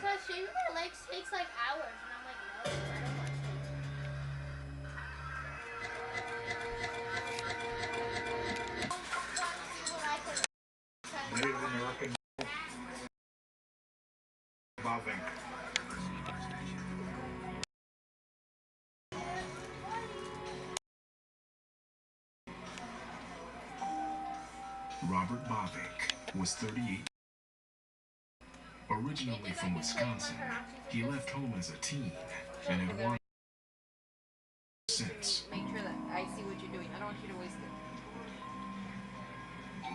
Because shaving my legs takes like hours, and I'm like, no, I don't want to. Native American bobbing. Robert Bavink was 38. Originally from Wisconsin, he left home as a teen and had wandered since. Make sure that I see what you're doing. I don't want you to waste it.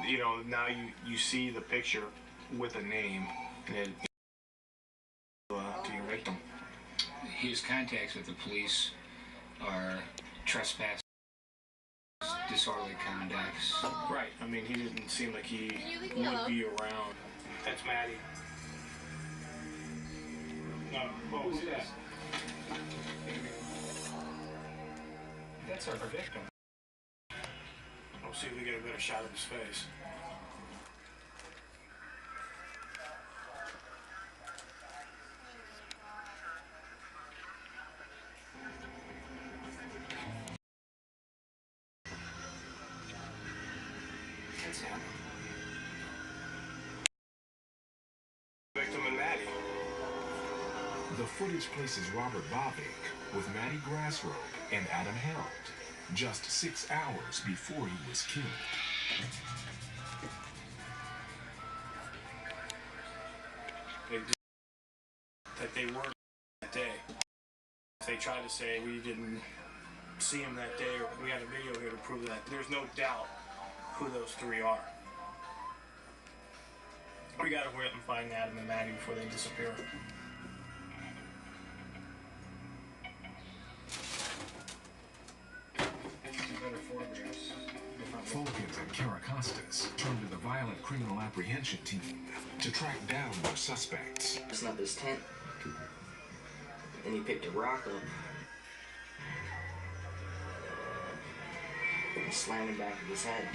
You know, now you see the picture with a name and it to your victim. His contacts with the police are trespass, disorderly conducts. Right. I mean, he didn't seem like he would be around. That's Maddie. No, what was that? That's our victim. We'll see if we get a better shot of his face. That's him. Victim and Maddie. The footage places Robert Bavink with Maddie Grassrobe and Adam Held just 6 hours before he was killed. That they were that day. They tried to say we didn't see him that day, or we had a video here to prove that. There's no doubt who those three are. We gotta hurry up and find Adam and Maddie before they disappear. Fulkins and Karakostas turned to the Violent Criminal Apprehension Team to track down their suspects. Listen up his tent. Then he picked a rock up and slammed it back to his head.